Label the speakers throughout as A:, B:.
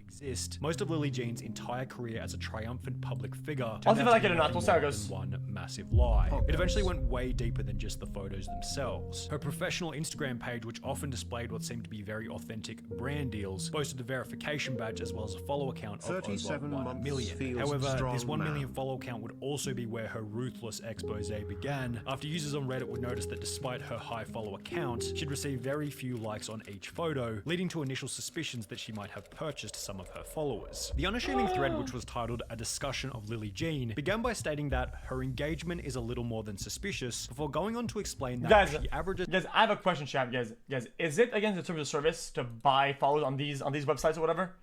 A: exist, most of Lily Jean's entire career as a triumphant public figure
B: I'll see if I like it or not. We'll see how it goes.
A: one massive lie. It eventually went way deeper than just the photos themselves. Her professional Instagram page, which often displayed what seemed to be very authentic brand deals, boasted a verification badge as well as a follow account of over 1 million. However, this 1 million follow count would also be where her ruthless expose began, after users on Reddit would notice that despite her high follower count, she'd receive very few likes on each photo, leading to initial suspicions that she might have purchased some of her followers. The unassuming thread, which was titled "A Discussion of Lily Jean," began by stating that her engagement is a little more than suspicious, before going on to explain that she averages—
B: Guys, I have a question, chat. Guys, is it against the terms of service to buy followers on these websites or whatever?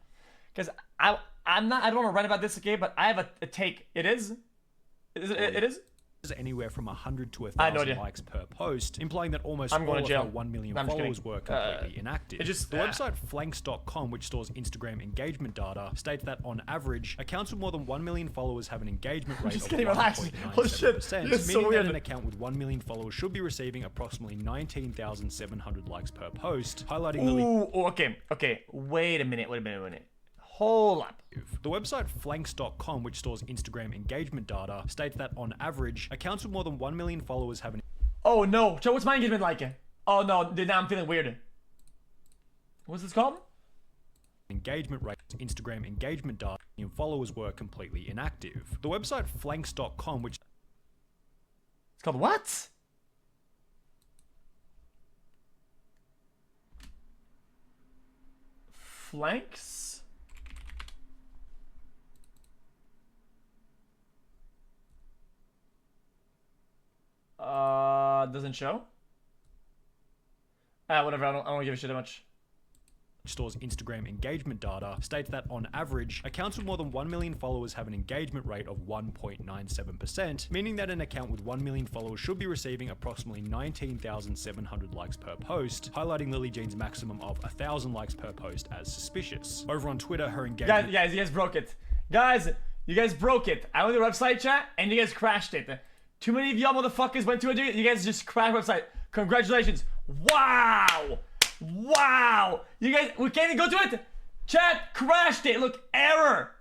B: Because I don't want to write about this, okay? But I have a take. It is. It is.
A: Anywhere from 100 to 1,000 likes per post, implying that almost all of her 1 million followers were completely inactive. The website flanks.com, which stores Instagram engagement data, states that on average, accounts with more than 1 million followers have an engagement rate of 1.97%, meaning that an account with 1 million followers should be receiving approximately 19,700 likes per post, highlighting
B: okay. Wait a minute. Hold up.
A: The website flanks.com, which stores Instagram engagement data, states that on average, accounts with more than 1 million followers have an—
B: Oh no, so what's my engagement like? Oh no, now I'm feeling weird. What's this called?
A: Engagement rate. Instagram engagement data and followers were completely inactive. The website flanks.com, which—
B: It's called what? Flanks? Doesn't show. Whatever. I don't give a shit that much.
A: Stores Instagram engagement data, states that on average, accounts with more than 1 million followers have an engagement rate of 1.97%, meaning that an account with 1 million followers should be receiving approximately 19,700 likes per post, highlighting Lily Jean's maximum of 1,000 likes per post as suspicious. Over on Twitter, her engagement—
B: Guys, you guys broke it. Guys, you guys broke it. I went to the website, chat, and you guys crashed it. Too many of y'all motherfuckers went to it. You guys just crashed the website. Congratulations. Wow. You guys, we can't even go to it. Chat, crashed it. Look, error.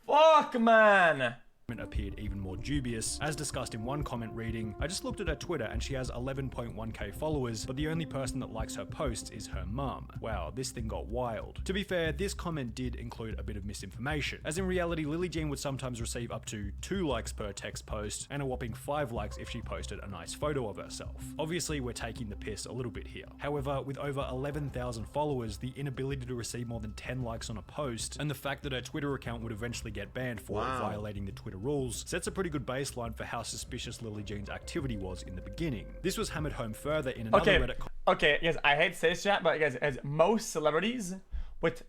B: Fuck, man.
A: Appeared even more dubious, as discussed in one comment reading, "I just looked at her Twitter and she has 11.1k followers, but the only person that likes her posts is her mum. Wow, this thing got wild." To be fair, this comment did include a bit of misinformation, as in reality, Lily Jean would sometimes receive up to 2 likes per text post, and a whopping 5 likes if she posted a nice photo of herself. Obviously, we're taking the piss a little bit here. However, with over 11,000 followers, the inability to receive more than 10 likes on a post, and the fact that her Twitter account would eventually get banned for violating the Twitter rules, sets a pretty good baseline for how suspicious Lily Jean's activity was in the beginning. This was hammered home further in another Reddit—
B: Okay, guys, I hate to say this, chat, but guys, as most celebrities with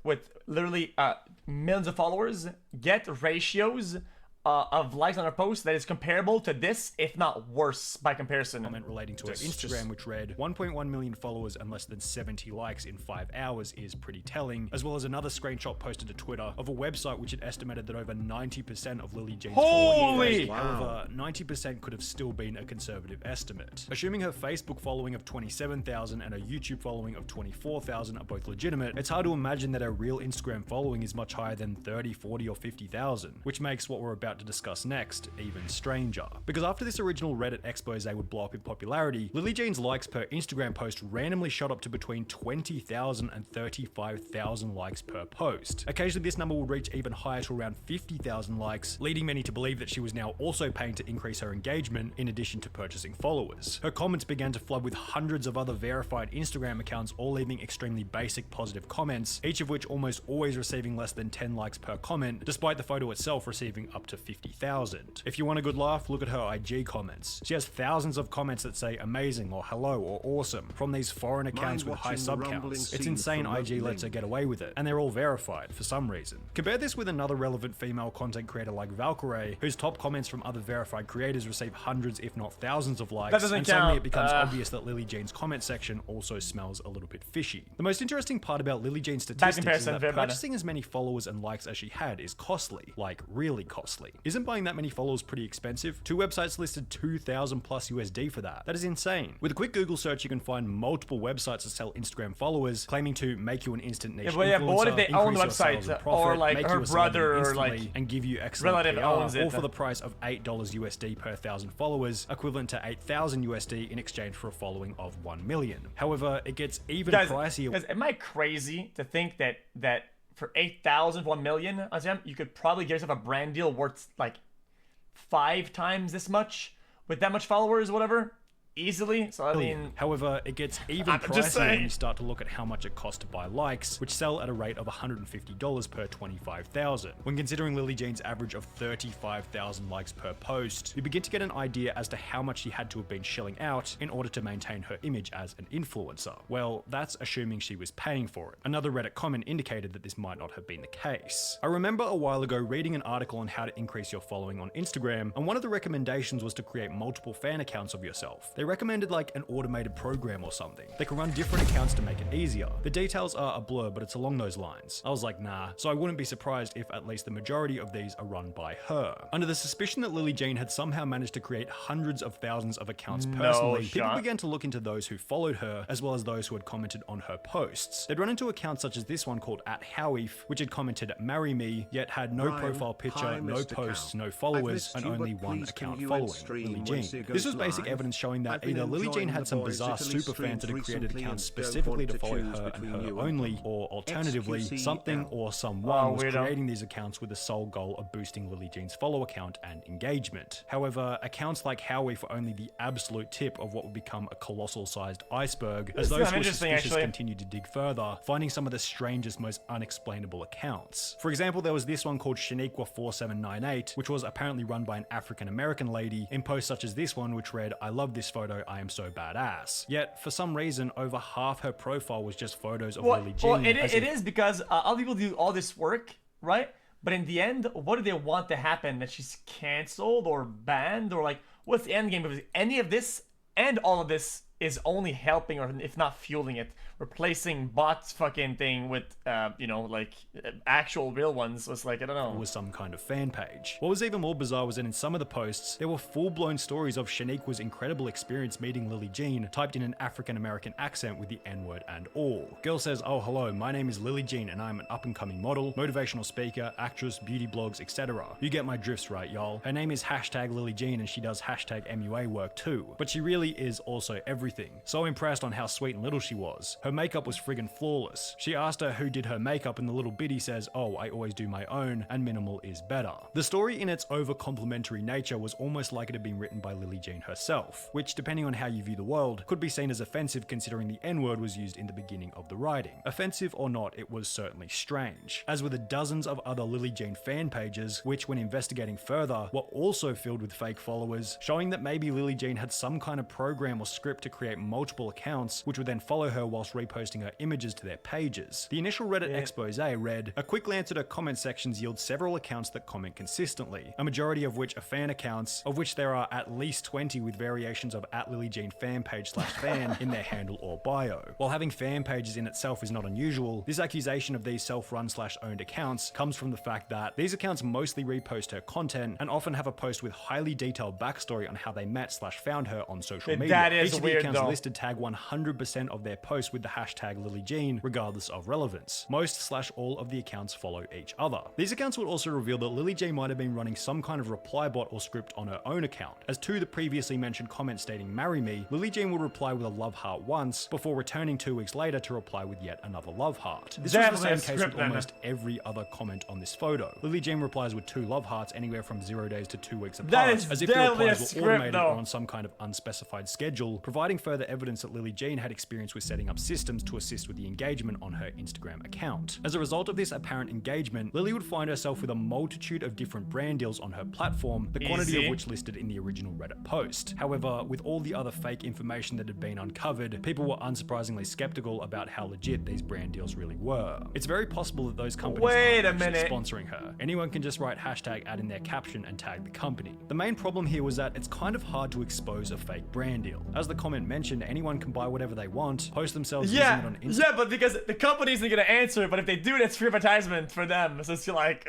B: literally millions of followers get ratios of likes on her post that is comparable to this, if not worse by comparison.
A: Comment relating to her Instagram, which read 1.1 million followers and less than 70 likes in 5 hours is pretty telling, as well as another screenshot posted to Twitter of a website which had estimated that over 90% of Lily Jean's followers. However, 90% could have still been a conservative estimate. Assuming her Facebook following of 27,000 and her YouTube following of 24,000 are both legitimate, it's hard to imagine that her real Instagram following is much higher than 30, 40, or 50,000, which makes what we're about to discuss next even stranger. Because after this original Reddit expose would blow up in popularity, Lily Jean's likes per Instagram post randomly shot up to between 20,000 and 35,000 likes per post. Occasionally this number would reach even higher to around 50,000 likes, leading many to believe that she was now also paying to increase her engagement in addition to purchasing followers. Her comments began to flood with hundreds of other verified Instagram accounts, all leaving extremely basic positive comments, each of which almost always receiving less than 10 likes per comment, despite the photo itself receiving up to 50,000. If you want a good laugh, look at her IG comments. She has thousands of comments that say amazing or hello or awesome from these foreign accounts with high sub counts. It's insane IG lets her get away with it, and they're all verified for some reason. Compare this with another relevant female content creator like Valkyrae, whose top comments from other verified creators receive hundreds if not thousands of likes, and suddenly it becomes obvious that Lily Jean's comment section also smells a little bit fishy. The most interesting part about Lily Jean's statistics is that purchasing as many followers and likes as she had is costly, like really costly. honestly. Isn't buying that many followers pretty expensive? Two websites listed 2,000 plus USD for that. That is insane. With a quick Google search, you can find multiple websites that sell Instagram followers, claiming to make you an instant niche influencer,
B: but what if they own the
A: increase your
B: website,
A: sales and profit,
B: or like
A: make
B: her
A: you a celebrity
B: brother, or
A: instantly,
B: like
A: and give you excellent
B: relative
A: PR,
B: owns it,
A: all for the price of $8 USD per 1,000 followers, equivalent to 8,000 USD in exchange for a following of 1 million. However, it gets even pricier.
B: Guys, am I crazy to think that for 8,000, 1 million on Instagram, you could probably get yourself a brand deal worth like 5 times this much with that much followers or whatever? Easily. So I mean,
A: however, it gets even pricier when you start to look at how much it costs to buy likes, which sell at a rate of $150 per 25,000. When considering Lily Jean's average of 35,000 likes per post, you begin to get an idea as to how much she had to have been shelling out in order to maintain her image as an influencer. Well, that's assuming she was paying for it. Another Reddit comment indicated that this might not have been the case. I remember a while ago reading an article on how to increase your following on Instagram, and one of the recommendations was to create multiple fan accounts of yourself. They recommended like an automated program or something. They can run different accounts to make it easier. The details are a blur, but it's along those lines. I was like, nah, so I wouldn't be surprised if at least the majority of these are run by her. Under the suspicion that Lily Jean had somehow managed to create hundreds of thousands of accounts personally, people began to look into those who followed her, as well as those who had commented on her posts. They'd run into accounts such as this one called @Howief, which had commented "Marry me," yet had no profile picture, no posts, no followers, and only one account following, Lily Jean. This was basic evidence showing that either Lily Jean had some bizarre super fans that had created accounts specifically to follow her and her only, or alternatively, something or someone was creating these accounts with the sole goal of boosting Lily Jean's follow account and engagement. However, accounts like Howief were only the absolute tip of what would become a colossal sized iceberg, as those who were suspicious continued to dig further, finding some of the strangest, most unexplainable accounts. For example, there was this one called Shaniqua4798, which was apparently run by an African American lady, in posts such as this one which read, "I love this photo, I am so badass." Yet, for some reason, over half her profile was just photos of Lily Jean.
B: Well, it is because other people do all this work, right? But in the end, what do they want to happen? That she's canceled or banned? Or like, what's the end game? Because any of this and all of this is only helping, or if not fueling it, replacing bots fucking thing with, you know, like actual real ones. So it's like, I don't know.
A: It was some kind of fan page. What was even more bizarre was that in some of the posts, there were full-blown stories of Shaniqua's incredible experience meeting Lily Jean, typed in an African-American accent with the N-word and all. Girl says, "Oh, hello, my name is Lily Jean and I'm an up-and-coming model, motivational speaker, actress, beauty blogs, etc. You get my drifts right, y'all. Her name is #Lily Jean and she does #MUA work too. But she really is also everything. So impressed on how sweet and little she was. Her makeup was friggin' flawless. She asked her who did her makeup and the little biddy says, 'Oh, I always do my own and minimal is better.'" The story in its over-complimentary nature was almost like it had been written by Lily Jean herself, which, depending on how you view the world, could be seen as offensive considering the N-word was used in the beginning of the writing. Offensive or not, it was certainly strange. As were the dozens of other Lily Jean fan pages, which when investigating further, were also filled with fake followers, showing that maybe Lily Jean had some kind of program or script to create multiple accounts, which would then follow her whilst reposting her images to their pages. The initial Reddit expose read, "A quick glance at her comment sections yields several accounts that comment consistently, a majority of which are fan accounts, of which there are at least 20 with variations of @LilyJean fanpage/fan in their handle or bio." While having fan pages in itself is not unusual, this accusation of these self-run/owned accounts comes from the fact that these accounts mostly repost her content and often have a post with highly detailed backstory on how they met/found her on social media.
B: That is
A: Each of the
B: weird,
A: accounts
B: though.
A: listed tag 100% of their posts with the #LilyJean, regardless of relevance. Most/all of the accounts follow each other. These accounts would also reveal that Lily Jean might have been running some kind of reply bot or script on her own account, as to the previously mentioned comment stating "Marry me," Lily Jean would reply with a love heart once, before returning 2 weeks later to reply with yet another love heart. This was the same case with almost every other comment on this photo. Lily Jean replies with 2 love hearts anywhere from 0 days to 2 weeks apart, as if the replies were automated or on some kind of unspecified schedule, providing further evidence that Lily Jean had experience with setting up systems to assist with the engagement on her Instagram account. As a result of this apparent engagement, Lily would find herself with a multitude of different brand deals on her platform, the quantity of which listed in the original Reddit post. However, with all the other fake information that had been uncovered, people were unsurprisingly skeptical about how legit these brand deals really were. It's very possible that those companies aren't actually sponsoring her. Anyone can just write #ad in their caption and tag the company. The main problem here was that it's kind of hard to expose a fake brand deal. As the comment comment mentioned anyone can buy whatever they want, post themselves using it on Instagram.
B: Yeah, but because the company isn't gonna answer, but if they do, it's free advertisement for them. So it's like,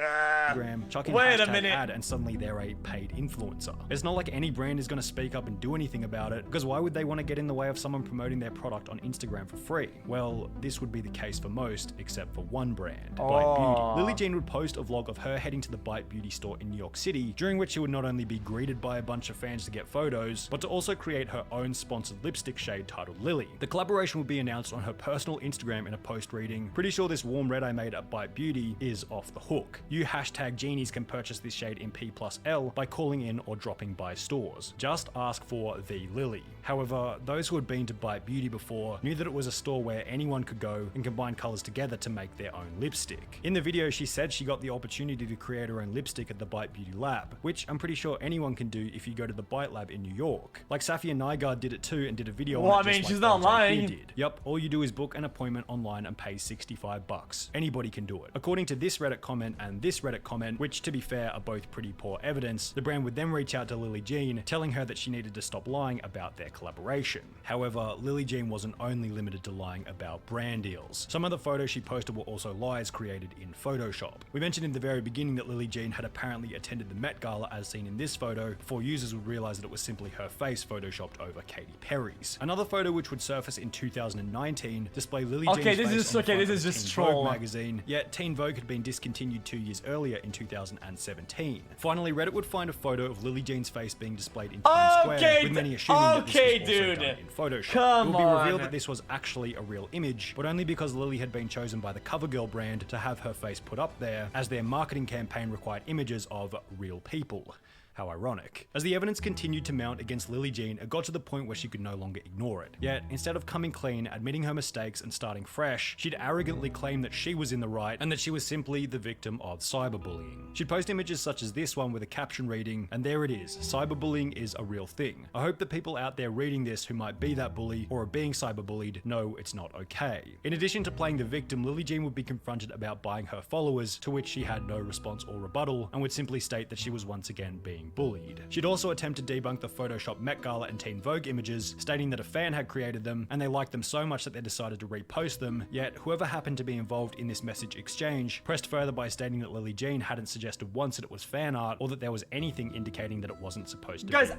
A: Chuck in
B: wait a
A: hashtag
B: minute.
A: ad, and suddenly they're a paid influencer. It's not like any brand is going to speak up and do anything about it, because why would they want to get in the way of someone promoting their product on Instagram for free? Well, this would be the case for most, except for one brand, Bite Beauty. Lily Jean would post a vlog of her heading to the Bite Beauty store in New York City, during which she would not only be greeted by a bunch of fans to get photos, but to also create her own sponsored lipstick shade titled Lily. The collaboration will be announced on her personal Instagram in a post reading, "Pretty sure this warm red I made at Bite Beauty is off the hook. You hashtag genies can purchase this shade in P+L by calling in or dropping by stores. Just ask for the Lily." However, those who had been to Bite Beauty before knew that it was a store where anyone could go and combine colors together to make their own lipstick. In the video, she said she got the opportunity to create her own lipstick at the Bite Beauty lab, which I'm pretty sure anyone can do if you go to the Bite lab in New York. Like Safia Nygaard did it too and did a video on it.
B: Well, I
A: just
B: mean,
A: like
B: she's not
A: LJ
B: lying.
A: here did. Yep, all you do is book an appointment online and pay $65. Anybody can do it. According to this Reddit comment and this Reddit comment, which to be fair are both pretty poor evidence, the brand would then reach out to Lily Jean, telling her that she needed to stop lying about their collaboration. However, Lily Jean wasn't only limited to lying about brand deals. Some of the photos she posted were also lies created in Photoshop. We mentioned in the very beginning that Lily Jean had apparently attended the Met Gala as seen in this photo, before users would realize that it was simply her face photoshopped over Katy Perry's. Another photo which would surface in 2019 displayed Lily Jean's face on the front of
B: just
A: Teen
B: troll
A: Vogue magazine, yet Teen Vogue had been discontinued 2 years earlier in 2017. Finally, Reddit would find a photo of Lily Jean's face being displayed in Times Square, with many assuming that this was also done in Photoshop. It would be revealed that this was actually a real image, but only because Lily had been chosen by the CoverGirl brand to have her face put up there, as their marketing campaign required images of real people. How ironic. As the evidence continued to mount against Lily Jean, it got to the point where she could no longer ignore it. Yet, instead of coming clean, admitting her mistakes, and starting fresh, she'd arrogantly claim that she was in the right and that she was simply the victim of cyberbullying. She'd post images such as this one with a caption reading, "And there it is, cyberbullying is a real thing. I hope that people out there reading this who might be that bully or are being cyberbullied know it's not okay." In addition to playing the victim, Lily Jean would be confronted about buying her followers, to which she had no response or rebuttal, and would simply state that she was once again being bullied. She'd also attempt to debunk the Photoshop Met Gala and Teen Vogue images, stating that a fan had created them and they liked them so much that they decided to repost them, yet whoever happened to be involved in this message exchange pressed further by stating that Lily Jean hadn't suggested once that it was fan art or that there was anything indicating that it wasn't supposed to be real.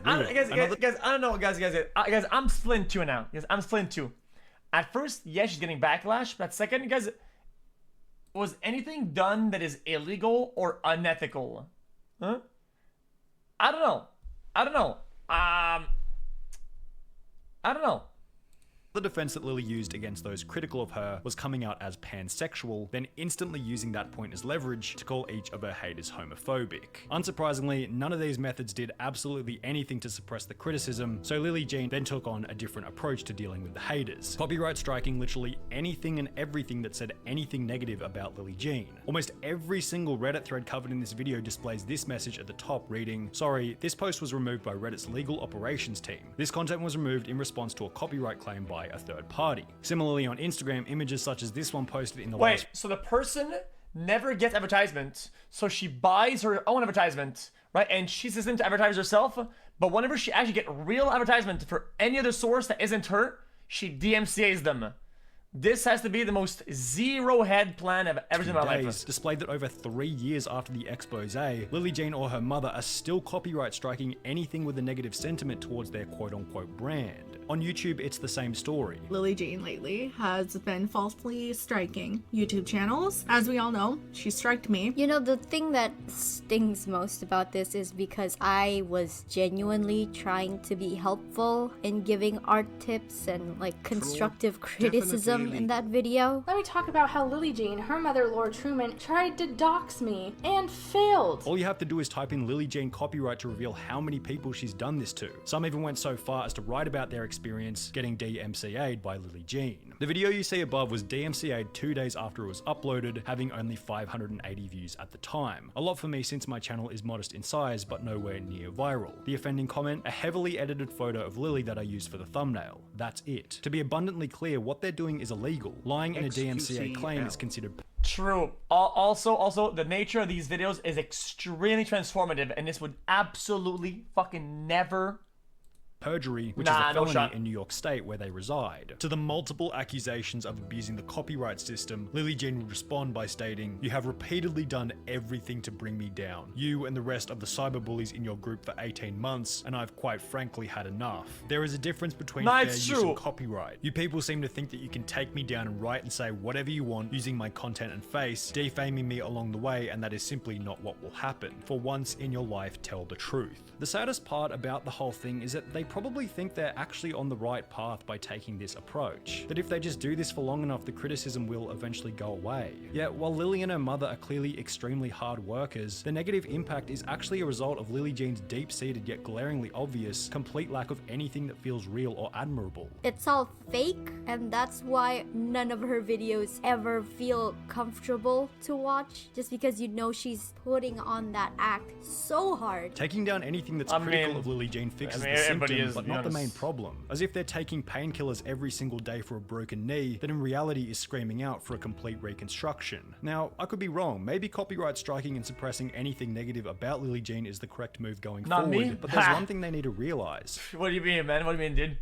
B: Guys, I'm split in two now. Guys, I'm split in two. At first, yes, she's getting backlash, but second, guys, was anything done that is illegal or unethical? Huh? I don't know. I don't know.
A: The defense that Lily used against those critical of her was coming out as pansexual, then instantly using that point as leverage to call each of her haters homophobic. Unsurprisingly, none of these methods did absolutely anything to suppress the criticism, so Lily Jean then took on a different approach to dealing with the haters, copyright striking literally anything and everything that said anything negative about Lily Jean. Almost every single Reddit thread covered in this video displays this message at the top reading, "Sorry, this post was removed by Reddit's legal operations team. This content was removed in response to a copyright claim by a third party." Similarly, on Instagram, images such as this one posted in the
B: Wait, so the person never gets advertisement, so she buys her own advertisement, right? And she isn't to advertise herself, but whenever she actually get real advertisement for any other source that isn't her, she DMCA's them. This has to be the most zero-head plan I've ever seen in my life.
A: Displayed that over 3 years after the expose, Lily Jean or her mother are still copyright striking anything with a negative sentiment towards their quote-unquote brand. On YouTube, it's the same story.
C: Lily Jean lately has been falsely striking YouTube channels. As we all know, she striked me.
D: You know, the thing that stings most about this is because I was genuinely trying to be helpful in giving art tips and like constructive criticism in that video.
E: Let me talk about how Lily Jean, her mother Laura Truman, tried to dox me and failed.
A: All you have to do is type in Lily Jean copyright to reveal how many people she's done this to. Some even went so far as to write about their experience getting DMCA'd by Lily Jean. The video you see above was DMCA'd 2 days after it was uploaded, having only 580 views at the time. A lot for me since my channel is modest in size, but nowhere near viral. The offending comment, a heavily edited photo of Lily that I used for the thumbnail. That's it. To be abundantly clear, what they're doing is illegal. Lying in a DMCA claim is considered
B: True. Also, the nature of these videos is extremely transformative, and this would absolutely fucking never
A: perjury, which
B: Nah,
A: is
B: no
A: a felony
B: shot.
A: in New York State where they reside. To the multiple accusations of abusing the copyright system, Lily Jean would respond by stating, "You have repeatedly done everything to bring me down. You and the rest of the cyberbullies in your group for 18 months, and I've quite frankly had enough. There is a difference between fair
B: It's
A: use
B: true.
A: and copyright. You people seem to think that you can take me down and write and say whatever you want using my content and face, defaming me along the way, and that is simply not what will happen. For once in your life, tell the truth." The saddest part about the whole thing is that they probably think they're actually on the right path by taking this approach. That if they just do this for long enough, the criticism will eventually go away. Yet, while Lily and her mother are clearly extremely hard workers, the negative impact is actually a result of Lily Jean's deep-seated yet glaringly obvious, complete lack of anything that feels real or admirable.
D: It's all fake, and that's why none of her videos ever feel comfortable to watch, just because you know she's putting on that act so hard.
A: Taking down anything that's
B: I
A: critical
B: mean,
A: of Lily Jean fixes the
B: everybody
A: symptom,
B: is,
A: but
B: to be
A: not the main
B: honest.
A: problem. As if they're taking painkillers every single day for a broken knee, that in reality is screaming out for a complete reconstruction. Now, I could be wrong. Maybe copyright striking and suppressing anything negative about Lily Jean is the correct move going
B: Not
A: forward,
B: me.
A: but there's one thing they need to realize.
B: What do you mean, man? What do you mean, dude?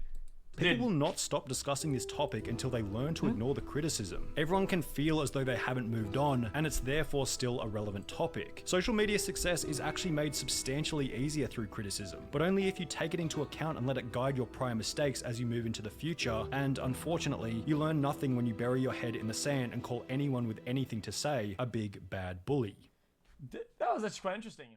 A: People will not stop discussing this topic until they learn to ignore the criticism. Everyone can feel as though they haven't moved on, and it's therefore still a relevant topic. Social media success is actually made substantially easier through criticism, but only if you take it into account and let it guide your prior mistakes as you move into the future, and unfortunately, you learn nothing when you bury your head in the sand and call anyone with anything to say a big bad bully.
B: That was actually quite interesting.